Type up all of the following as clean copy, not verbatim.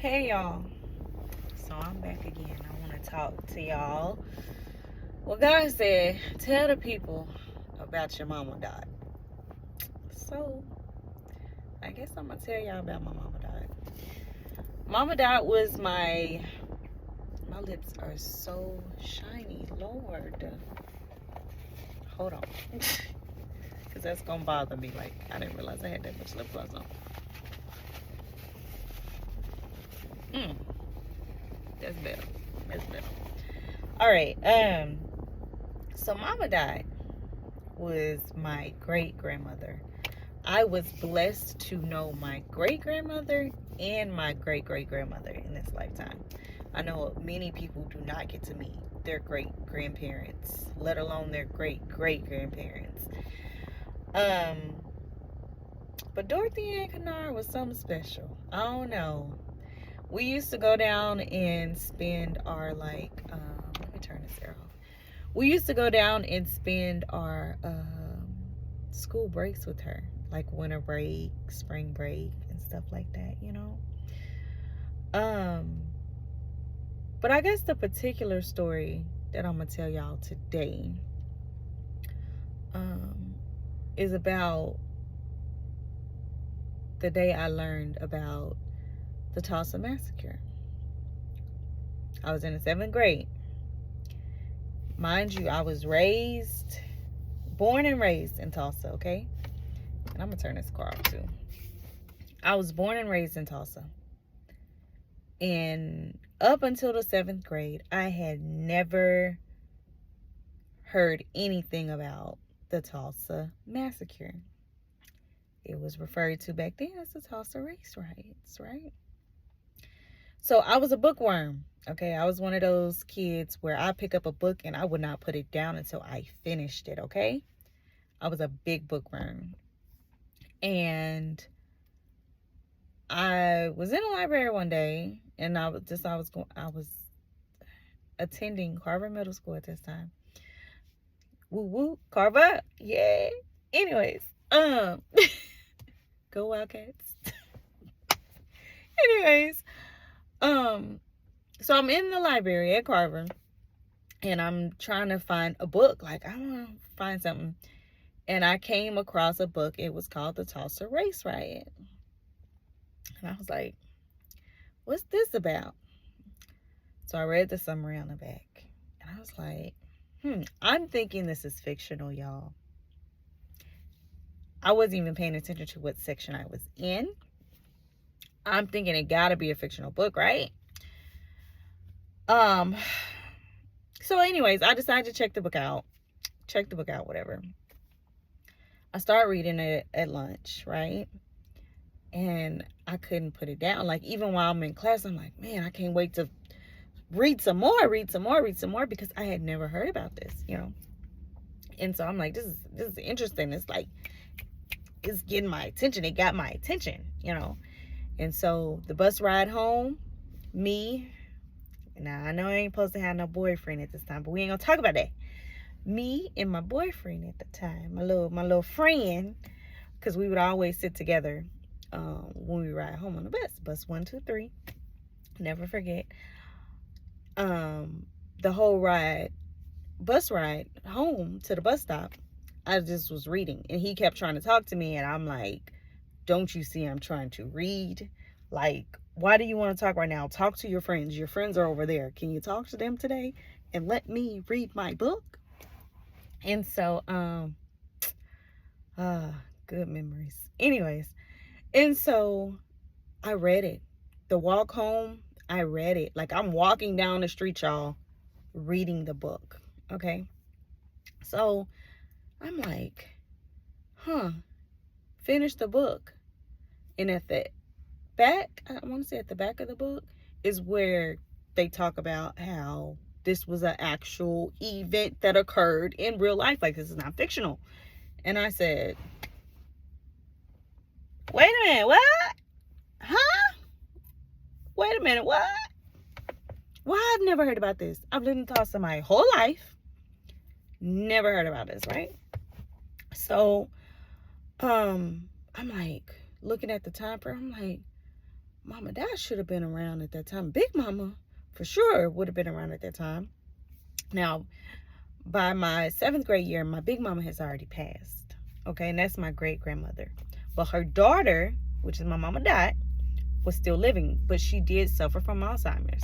Hey y'all, so I'm back again. I want to talk to y'all. Well, God said, tell the people about your mama died. So, I guess I'm going to tell y'all about my mama died. Mama died was my lips are so shiny, Lord. Hold on. Because that's going to bother me. Like, I didn't realize I had that much lip gloss on. That's better. That's better. All right. So mama died was my great grandmother. I was blessed to know my great grandmother and my great great grandmother in this lifetime. I know many people do not get to meet their great grandparents, let alone their great great grandparents. Um, but Dorothy Ann Kennard was something special. I don't know. We used to go down and spend our let me turn this air off. We used to go down and spend our school breaks with her, like winter break, spring break, and stuff like that, you know. Um, but I guess the particular story that I'm gonna tell y'all today um, is about the day I learned about the Tulsa Massacre. I was in the 7th grade. Mind you, I was born and raised in Tulsa, okay? And I'm gonna turn this car off too. I was born and raised in Tulsa. And up until the 7th grade, I had never heard anything about the Tulsa Massacre. It was referred to back then as the Tulsa Race Riots, right? So I was a bookworm, okay? I was one of those kids where I pick up a book and I would not put it down until I finished it, okay? I was a big bookworm. And I was in a library one day and I was attending Carver Middle School at this time. Woo woo, Carver, yeah. Anyways, go Wildcats. Anyways, so I'm in the library at Carver, and I'm trying to find a book. Like, I want to find something, and I came across a book. It was called The Tulsa Race Riot, and I was like, "What's this about?" So I read the summary on the back, and I was like, I'm thinking this is fictional, y'all. I wasn't even paying attention to what section I was in. I'm thinking it gotta be a fictional book, right? So anyways, I decided to check the book out, whatever. I started reading it at lunch, right? And I couldn't put it down. Like, even while I'm in class, I'm like, man, I can't wait to read some more because I had never heard about this, you know. And so I'm like, this is interesting. It's like, it's getting my attention. It got my attention, you know. And so the bus ride home, me, now I know I ain't supposed to have no boyfriend at this time, but we ain't gonna talk about that. Me and my boyfriend at the time, my little friend, because we would always sit together when we ride home on the bus 123. Never forget. The whole bus ride home to the bus stop, I just was reading, and he kept trying to talk to me, and I'm like, don't you see I'm trying to read? Like, why do you want to talk right now? Talk to your friends. Your friends are over there. Can you talk to them today and let me read my book? And so, good memories. Anyways, and so I read it. The walk home, I read it. Like, I'm walking down the street, y'all, reading the book. Okay. So I'm like, finish the book. And at the back, I want to say at the back of the book is where they talk about how this was an actual event that occurred in real life. Like, this is not fictional. And I said, wait a minute, what? Huh? Wait a minute, what? Why, I've never heard about this. I've lived in Tulsa my whole life. Never heard about this, right? So, I'm like looking at the time frame. I'm like, Mama Dad should have been around at that time. Big Mama, for sure, would have been around at that time. Now, by my 7th grade year, my Big Mama has already passed. Okay, and that's my great grandmother. But her daughter, which is my Mama Dad, was still living, but she did suffer from Alzheimer's.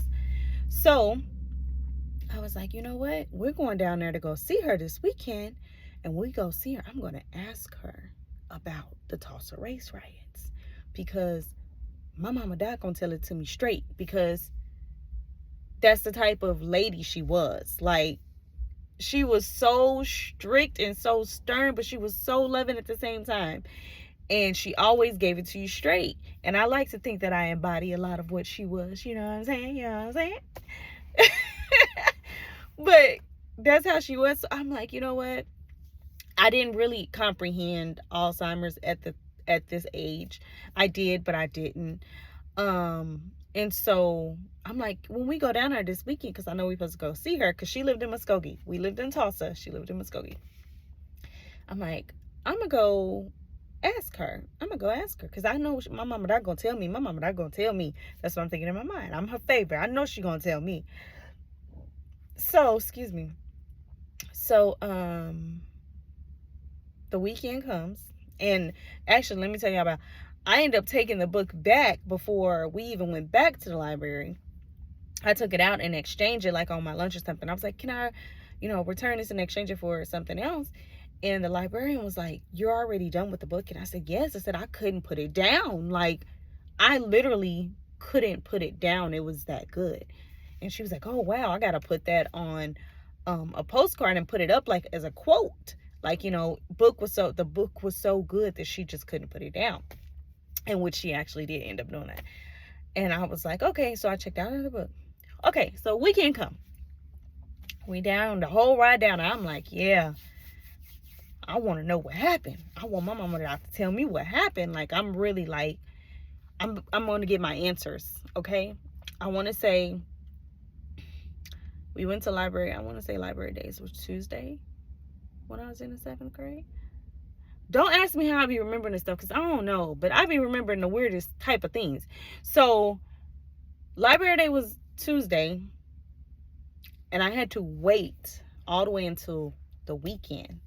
So I was like, you know what? We're going down there to go see her this weekend. And we go see her. I'm going to ask her about the Tulsa race riots, because my Mama Dad gonna tell it to me straight, because that's the type of lady she was. Like, she was so strict and so stern, but she was so loving at the same time. And she always gave it to you straight. And I like to think that I embody a lot of what she was. You know what I'm saying? You know what I'm saying? But that's how she was. So I'm like, you know what? I didn't really comprehend Alzheimer's at this age. I did, but I didn't. And so I'm like, when we go down there this weekend, because I know we're supposed to go see her, because she lived in Muskogee. We lived in Tulsa. She lived in Muskogee. I'm like, I'm going to go ask her. Because I know my mama not going to tell me. My mama not going to tell me. That's what I'm thinking in my mind. I'm her favorite. I know she's going to tell me. So, excuse me. So, the weekend comes. And actually, let me tell you about, I ended up taking the book back before we even went back to the library. I took it out and exchanged it like on my lunch or something. I was like, can I, return this and exchange it for something else? And the librarian was like, you're already done with the book? And I said, yes. I said, I couldn't put it down. Like, I literally couldn't put it down. It was that good. And she was like, oh, wow, I got to put that on a postcard and put it up like as a quote. Like, the book was so good that she just couldn't put it down. And which she actually did end up doing that. And I was like, okay, so I checked out of the book. Okay, so weekend come. We down the whole ride down. I'm like, yeah, I want to know what happened. I want my mama to tell me what happened. Like, I'm really like, I'm going to get my answers, okay? I want to say, we went to library. I want to say library days was Tuesday when I was in the 7th grade. Don't ask me how I be remembering this stuff, because I don't know. But I be remembering the weirdest type of things. So, library day was Tuesday. And I had to wait all the way until the weekend,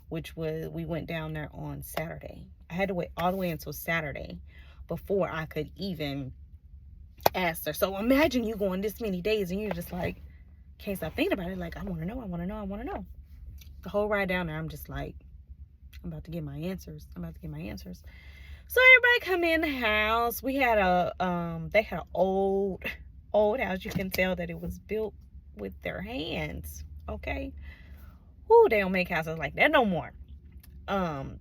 which was, we went down there on Saturday. I had to wait all the way until Saturday before I could even ask her. So, imagine you going this many days and you're just like, can't stop thinking about it. Like, I want to know. The whole ride down there, I'm just like, I'm about to get my answers. So everybody come in the house. We had they had an old house. You can tell that it was built with their hands. Okay. Ooh, they don't make houses like that no more. And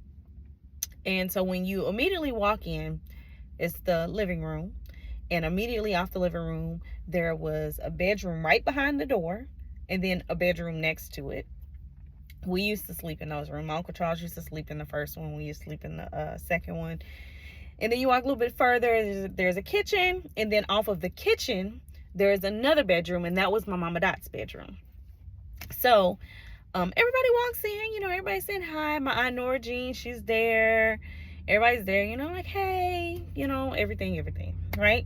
so when you immediately walk in, it's the living room. And immediately off the living room, there was a bedroom right behind the door. And then a bedroom next to it. We used to sleep in those rooms. My Uncle Charles used to sleep in the first one. We used to sleep in the second one. And then you walk a little bit further, there's a kitchen. And then off of the kitchen, there's another bedroom. And that was my Mama Dot's bedroom. So, everybody walks in. Everybody's saying hi. My Aunt Nora Jean, she's there. Everybody's there, like, hey, everything, right?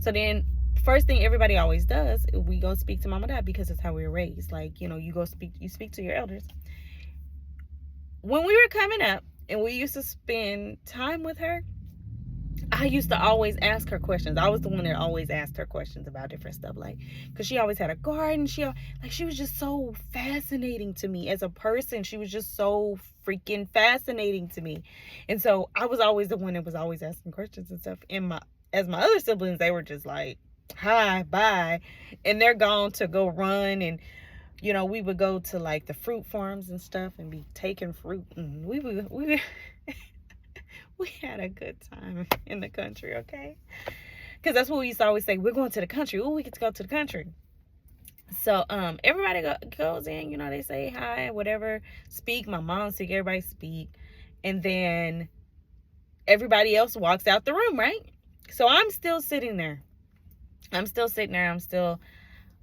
So then, first thing everybody always does, we go speak to Mama Dad, because it's how we were raised. Like, you speak to your elders. When we were coming up and we used to spend time with her, I used to always ask her questions. I was the one that always asked her questions about different stuff, like, because she always had a garden. She was just so fascinating to me as a person. She was just so freaking fascinating to me. And so I was always the one that was always asking questions and stuff. And as my other siblings, they were just like, hi, bye, and they're gone to go run. And we would go to like the fruit farms and stuff and be taking fruit, and we had a good time in the country, okay? Because that's what we used to always say, we're going to the country. Oh, we get to go to the country. So everybody goes in, they say hi, whatever, speak. My mom speak, everybody speak, and then everybody else walks out the room, right? So I'm still sitting there. I'm still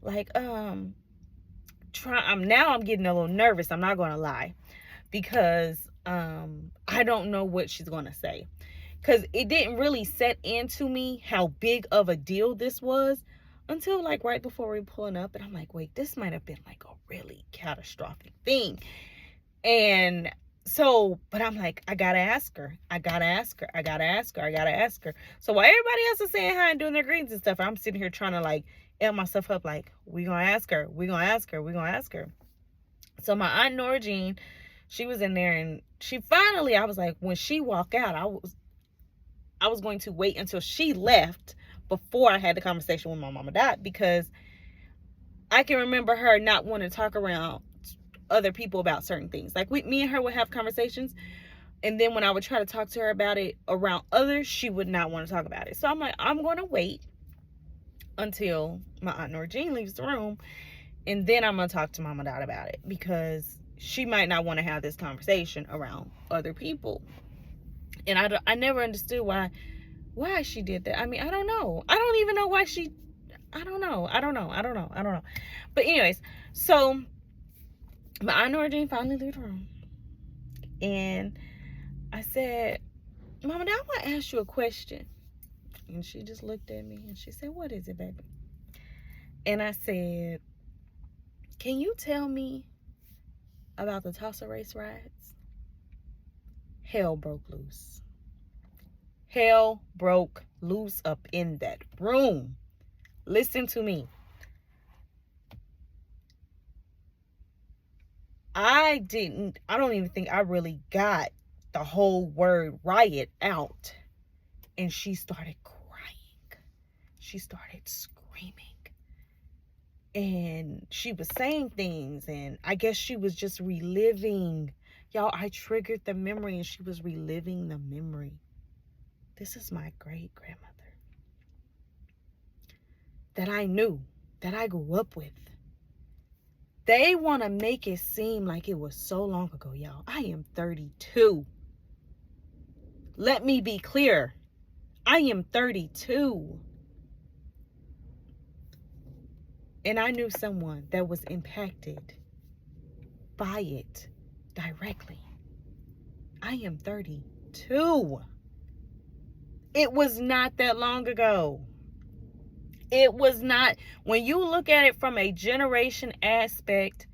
like, I'm getting a little nervous. I'm not going to lie, because I don't know what she's going to say, because it didn't really set into me how big of a deal this was until like right before we were pulling up. And I'm like, wait, this might have been like a really catastrophic thing. And so, but I'm like, I gotta ask her. I gotta ask her. I gotta ask her. I gotta ask her. So while everybody else is saying hi and doing their greetings and stuff, I'm sitting here trying to like amp myself up, like, we gonna ask her. We gonna ask her. We gonna ask her. So my aunt Nora Jean, she was in there, and she finally, I was like, when she walked out, I was going to wait until she left before I had the conversation with my mama died, because I can remember her not wanting to talk around other people about certain things. Like me and her would have conversations, and then when I would try to talk to her about it around others, she would not want to talk about it. So I'm like, I'm going to wait until my aunt Nora Jean leaves the room, and then I'm going to talk to Mama Dot about it, because she might not want to have this conversation around other people. And I never understood why she did that. I mean, I don't know. I don't even know why she, I don't know. But anyways, so my aunt Nora Jean finally left the room, and I said, Mama, I want to ask you a question. And she just looked at me and she said, what is it, baby? And I said, can you tell me about the Tulsa race riots? Hell broke loose. Hell broke loose up in that room. Listen to me. I don't even think I really got the whole word riot out. And she started crying. She started screaming. And she was saying things, and I guess she was just reliving. Y'all, I triggered the memory, and she was reliving the memory. This is my great-grandmother that I knew, that I grew up with. They want to make it seem like it was so long ago, y'all. I am 32. Let me be clear. I am 32. And I knew someone that was impacted by it directly. I am 32. It was not that long ago. It was not. When you look at it from a generation aspect,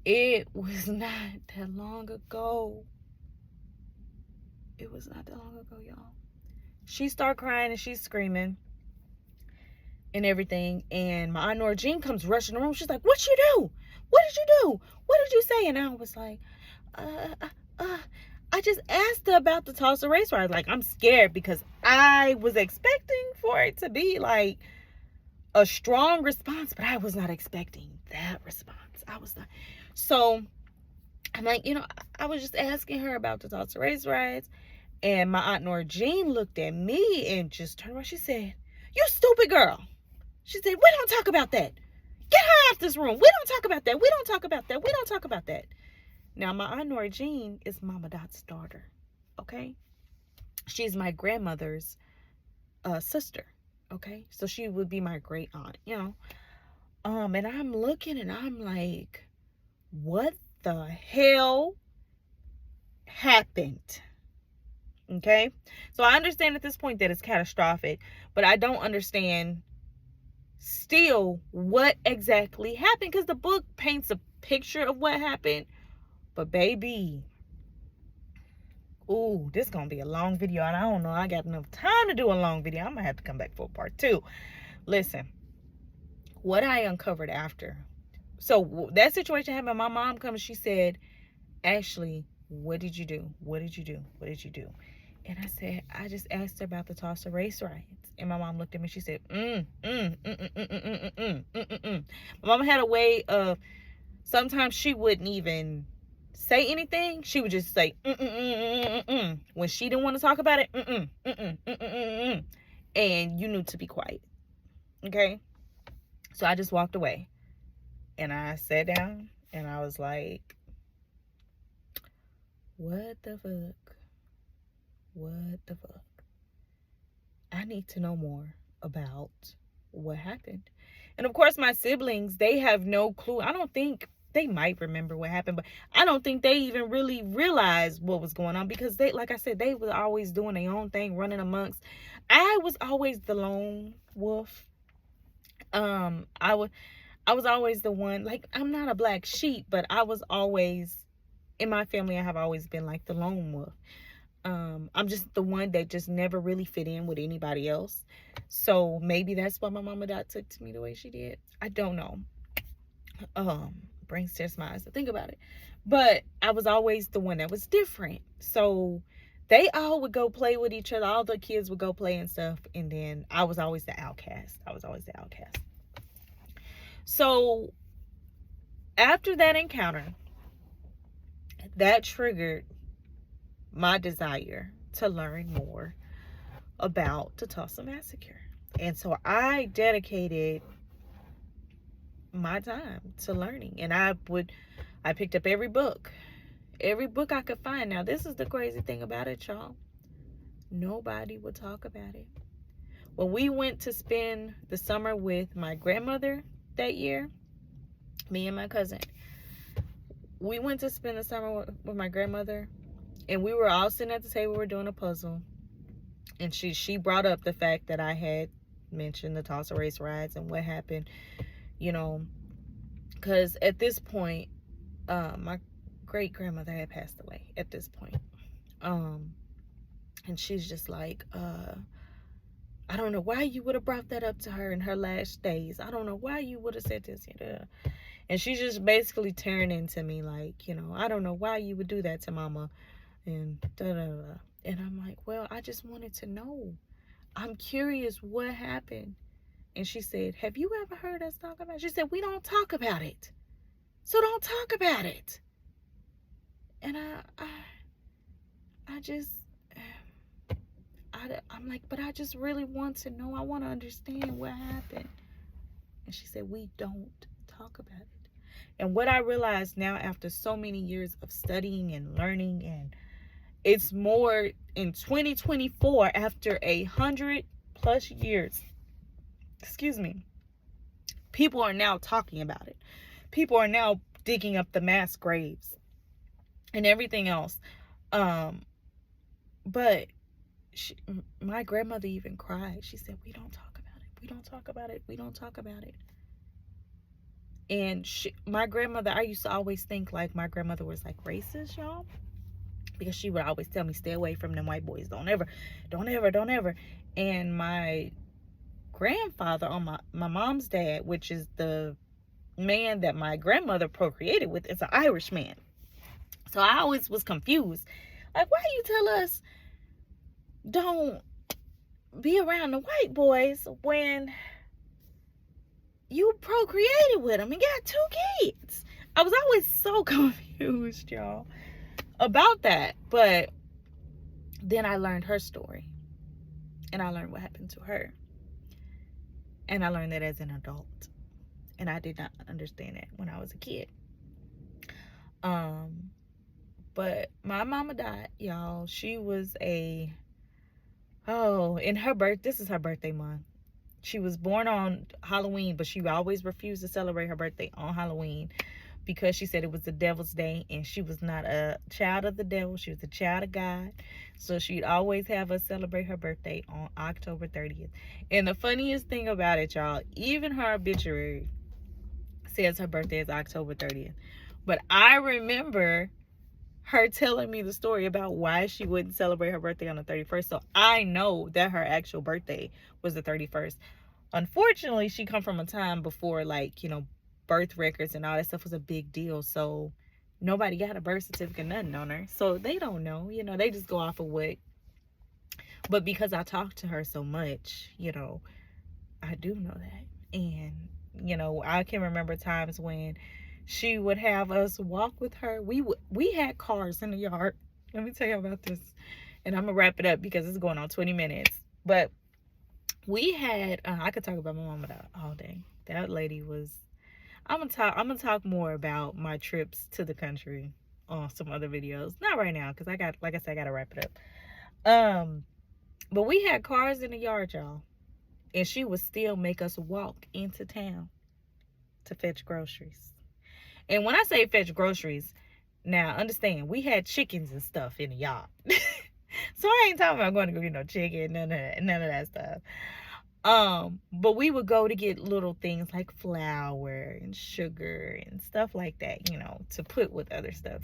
it was not that long ago. It was not that long ago, y'all. She started crying and she's screaming and everything. And my aunt Nora Jean comes rushing the room. She's like, what you do? What did you do? What did you say? And I was like, I just asked her about the Tulsa race riots. Like, I'm scared because I was expecting for it to be like a strong response, but I was not expecting that response. I was not. So I'm like, I was just asking her about the Tulsa race riots. And my aunt Nora Jean looked at me and just turned around. She said, you stupid girl. She said, we don't talk about that. Get her out this room. We don't talk about that. We don't talk about that. We don't talk about that. Now, my aunt Nora Jean is Mama Dot's daughter, okay? She's my grandmother's sister, okay? So she would be my great aunt, And I'm looking and I'm like, what the hell happened? Okay? So I understand at this point that it's catastrophic, but I don't understand still what exactly happened, because the book paints a picture of what happened. But baby, ooh, this is gonna be a long video, and I don't know I got enough time to do a long video. I'm gonna have to come back for part 2. Listen, what I uncovered after, so that situation happened. My mom comes, she said, Ashley, what did you do? What did you do? What did you do? And I said, I just asked her about the Tulsa race riots. And my mom looked at me, she said, My mom had a way of, sometimes she wouldn't even say anything. She would just say, when she didn't want to talk about it, and you knew to be quiet. Okay? So I just walked away. And I sat down, and I was like, what the fuck? What the fuck? I need to know more about what happened. And of course, my siblings, they have no clue. I don't think they might remember what happened, but I don't think they even really realized what was going on, because they, like I said, they were always doing their own thing, running amongst. I was always the lone wolf. I was always the one, like, I'm not a black sheep, but I was always, in my family, I have always been like the lone wolf. I'm just the one that just never really fit in with anybody else. So maybe that's why my mama dad took to me the way she did. I don't know. Brings tears to my eyes to think about it. But I was always the one that was different. So they all would go play with each other. All the kids would go play and stuff. And then I was always the outcast. So after that encounter, that triggered my desire to learn more about the Tulsa Massacre. And so I dedicated my time to learning. And I picked up every book I could find. Now, this is the crazy thing about it, y'all. Nobody would talk about it. When we went to spend the summer with my grandmother that year, me and my cousin, we went to spend the summer with my grandmother, and we were all sitting at the table, we were doing a puzzle, and she brought up the fact that I had mentioned the Tulsa race riots and what happened, you know, because at this point, my great grandmother had passed away at this point. And she's just like, I don't know why you would have brought that up to her in her last days. I don't know why you would have said this. And she's just basically tearing into me like, you know, I don't know why you would do that to mama. And da-da-da. And I'm like, well, I just wanted to know. I'm curious what happened. And she said, have you ever heard us talk about it? She said, we don't talk about it. So don't talk about it. And I'm like, but I just really want to know. I want to understand what happened. And she said, we don't talk about it. And what I realized now after so many years of studying and learning, and it's more in 2024, after 100+ years, people are now talking about it. People are now digging up the mass graves and everything else. But my grandmother even cried. She said, we don't talk about it. We don't talk about it. We don't talk about it. And my grandmother, I used to always think like my grandmother was like racist, y'all. Because she would always tell me, stay away from them white boys. Don't ever. And my grandfather on my mom's dad, which is the man that my grandmother procreated with, is an Irish man. So I always was confused. Like, why you tell us don't be around the white boys when you procreated with them and got 2 kids? I was always so confused, y'all, about that. But then I learned her story, and I learned what happened to her, and I learned that as an adult, and I did not understand that when I was a kid. But my mama died, y'all. She was in her this is her birthday month. She was born on Halloween, but she always refused to celebrate her birthday on Halloween because she said it was the devil's day, and she was not a child of the devil. She was a child of God. So she'd always have us celebrate her birthday on October 30th. And the funniest thing about it, y'all, even her obituary says her birthday is October 30th. But I remember her telling me the story about why she wouldn't celebrate her birthday on the 31st. So I know that her actual birthday was the 31st. Unfortunately, she come from a time before, like, you know, birth records and all that stuff was a big deal. So nobody got a birth certificate, nothing on her. So they don't know, you know, they just go off of what. But because I talked to her so much, you know, I do know that. And, you know, I can remember times when she would have us walk with her. We had cars in the yard. Let me tell you about this. And I'm going to wrap it up because it's going on 20 minutes. But we had, I could talk about my mama all day. That lady was, I'm going to talk more about my trips to the country on some other videos. Not right now because I got to wrap it up. But we had cars in the yard, y'all. And she would still make us walk into town to fetch groceries. And when I say fetch groceries, now understand, we had chickens and stuff in the yard. So I ain't talking about going to go get no chicken, none of that stuff. But we would go to get little things like flour and sugar and stuff like that, to put with other stuff.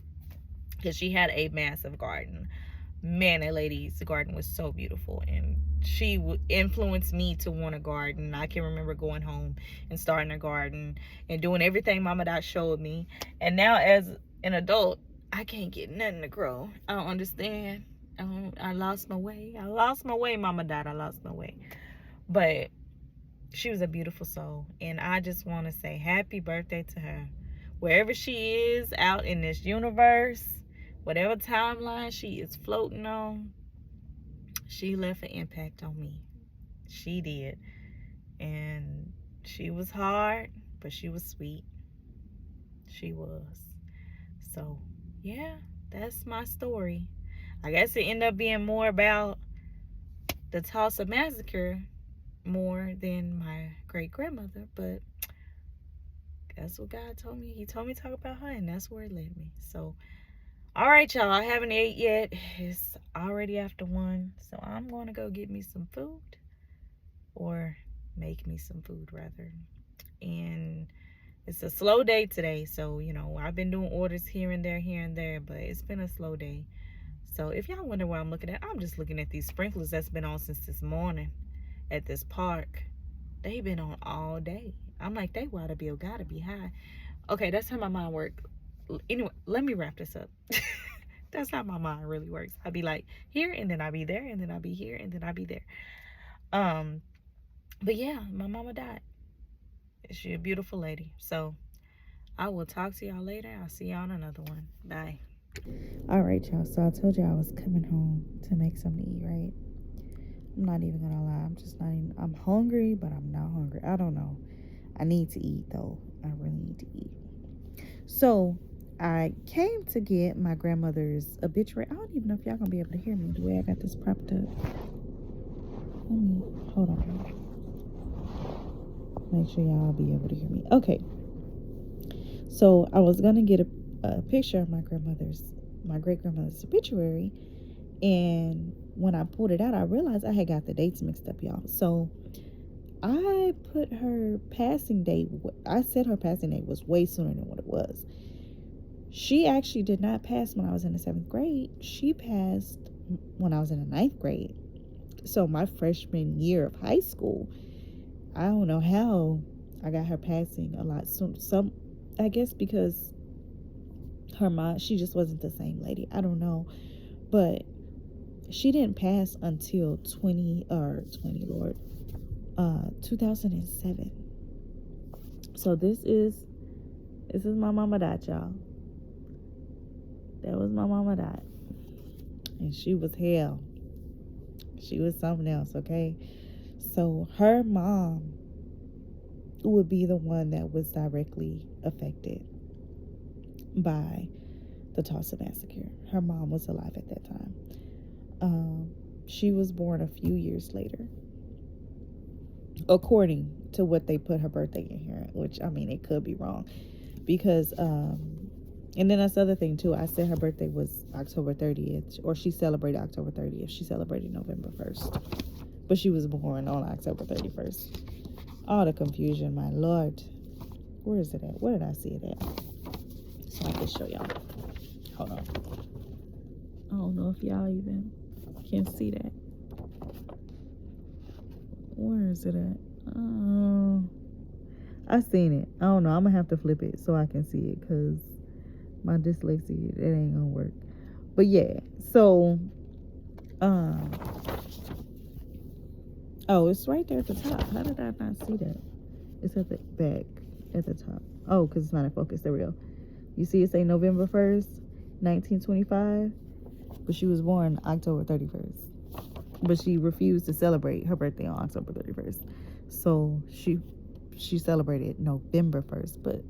Because she had a massive garden. Man, that lady's garden was so beautiful, and she would influence me to want a garden. I can remember going home and starting a garden and doing everything Mama Dot showed me. And now as an adult, I can't get nothing to grow. I don't understand. I lost my way. Mama Dot. I lost my way. But she was a beautiful soul, and I just want to say happy birthday to her. Wherever she is out in this universe, whatever timeline she is floating on, she left an impact on me. She did. And she was hard, but she was sweet. She was. So, yeah, that's my story. I guess it ended up being more about the Tulsa Massacre more than my great-grandmother, but that's what God told me. He told me to talk about her, and that's where it led me. So, all right, y'all, I haven't ate yet. It's already after 1, so I'm going to go get me some food, or make me some food, rather. And it's a slow day today, so, I've been doing orders here and there, but it's been a slow day. So if y'all wonder what I'm looking at, I'm just looking at these sprinklers that's been on since this morning at this park. They've been on all day. I'm like, they water bill gotta be high. Okay, that's how my mind works. Anyway, let me wrap this up. That's how my mind really works. I'll be like here, and then I'll be there, and then I'll be here, and then I'll be there. But yeah, my mama died. She's a beautiful lady. So I will talk to y'all later. I'll see y'all on another one. Bye. All right, y'all. So I told you I was coming home to make something to eat, right? I'm not even gonna lie. I'm hungry, but I'm not hungry. I don't know. I need to eat, though. I really need to eat. So I came to get my grandmother's obituary. I don't even know if y'all gonna be able to hear me the way I got this propped up. Hold on. Make sure y'all be able to hear me. Okay. So I was gonna get a picture of my great-grandmother's obituary, and when I pulled it out, I realized I had got the dates mixed up, y'all. So I put her passing date, I said her passing date was way sooner than what it was. She actually did not pass when I was in the 7th grade. She passed when I was in the 9th grade. So my freshman year of high school, I don't know how I got her passing a lot soon. I guess because her mom, she just wasn't the same lady. I don't know. But she didn't pass until 2007. So this is my mama died, y'all. That was my mama died. And she was hell. She was something else, okay? So her mom would be the one that was directly affected by the Tulsa Massacre. Her mom was alive at that time. She was born a few years later, according to what they put her birthday in here, which, I mean, it could be wrong, because and then that's the other thing too. I said her birthday was October 30th, or she celebrated October 30th. She celebrated November 1st, but she was born on October 31st. All the confusion, my Lord. Where is it at? Where did I see it at? So I can show y'all. Hold on. I don't know if y'all even can see that. Where is it at? I seen it. I don't know. I'm gonna have to flip it so I can see it, because my dyslexia, it ain't gonna work. But yeah, so oh, it's right there at the top. How did I not see that? It's at the back at the top. Oh, because it's not in focus. There we go. You see it say November 1st, 1925, but she was born October 31st. But she refused to celebrate her birthday on October 31st. So she celebrated November 1st. But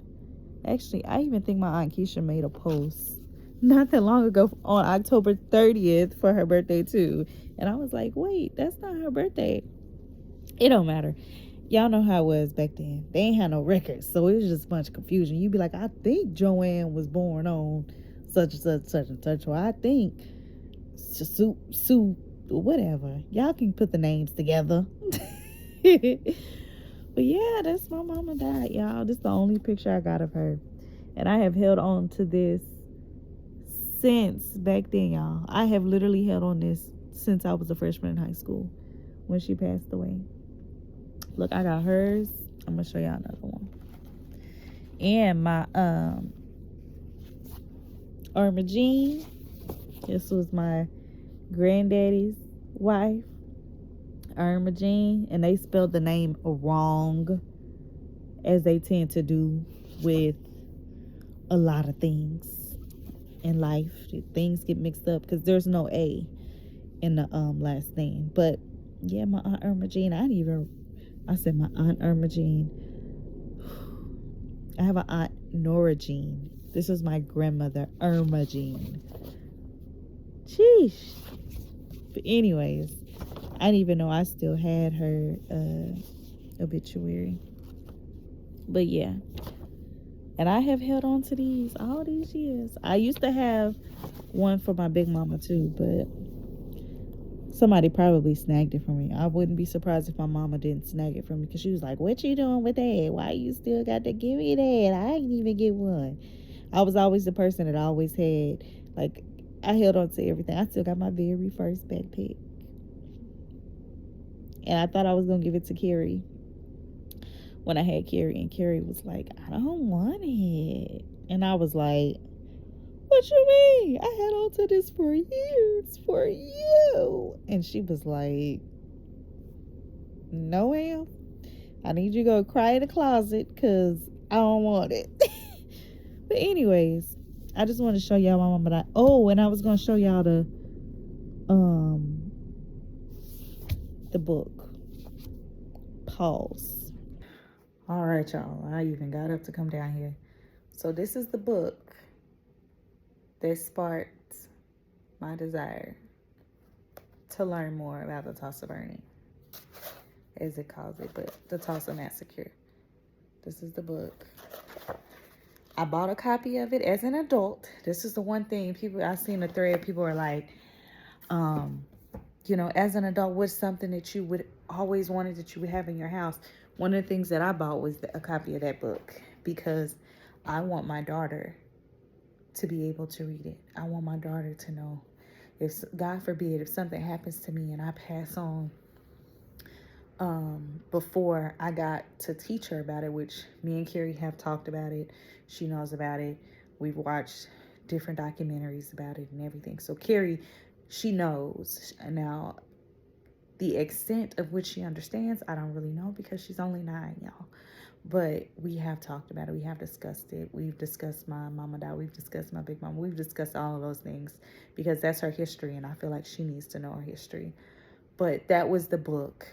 actually, I even think my Aunt Keisha made a post not that long ago on October 30th for her birthday too. And I was like, wait, that's not her birthday. It don't matter. y'all know how it was back then. They ain't had no records, so it was just a bunch of confusion. You'd be like, I think Joanne was born on such and such, such and such, or I think Sue, whatever. Y'all can put the names together. But yeah, that's my mama died, y'all. This is the only picture I got of her. And I have held on to this since back then, y'all. I have literally held on this since I was a freshman in high school when she passed away. Look, I got hers. I'm gonna show y'all another one. And my Irma Jean. This was my granddaddy's wife, Irma Jean, and they spelled the name wrong, as they tend to do with a lot of things in life. Things get mixed up because there's no A in the last name. But yeah, my aunt Irma Jean. I said my aunt Irma Jean. I have an aunt Nora Jean. This was my grandmother Irma Jean. Sheesh. But anyways, I didn't even know I still had her obituary. But yeah. And I have held on to these all these years. I used to have one for my big mama too, but somebody probably snagged it from me. I wouldn't be surprised if my mama didn't snag it from me, because she was like, what you doing with that? Why you still got to give me that? I ain't even get one. I was always the person that always had, like, I held on to everything. I still got my very first backpack. And I thought I was going to give it to Carrie when I had Carrie. And Carrie was like, I don't want it. And I was like, what you mean? I had on to this for years for you. And she was like, no, ma'am. I need you to go cry in the closet because I don't want it. But anyways, I just want to show y'all my mama died. Oh, and I was going to show y'all the book. Pause. All right, y'all. I even got up to come down here. So this is the book that sparked my desire to learn more about the Tulsa burning, as it calls it, but the Tulsa Massacre. This is the book. I bought a copy of it as an adult. This is the one thing I seen a thread. People are like, you know, as an adult, what's something that you would always wanted that you would have in your house? One of the things that I bought was a copy of that book, because I want my daughter to be able to read it. I want my daughter to know, if God forbid, if something happens to me and I pass on, before I got to teach her about it, which me and Carrie have talked about it. She knows about it. We've watched different documentaries about it and everything. So Carrie, she knows. Now, the extent of which she understands, I don't really know, because she's only 9, y'all. But we have talked about it. We have discussed it. We've discussed my mama died. We've discussed my big mama. We've discussed all of those things, because that's her history, and I feel like she needs to know her history. But that was the book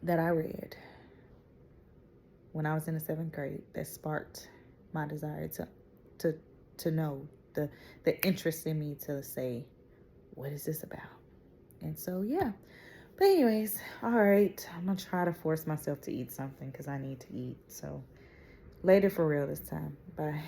that I read when I was in the 7th grade that sparked my desire to know, the interest in me to say, what is this about? And so, yeah. But anyways, all right, I'm gonna try to force myself to eat something, because I need to eat. So later for real this time. Bye.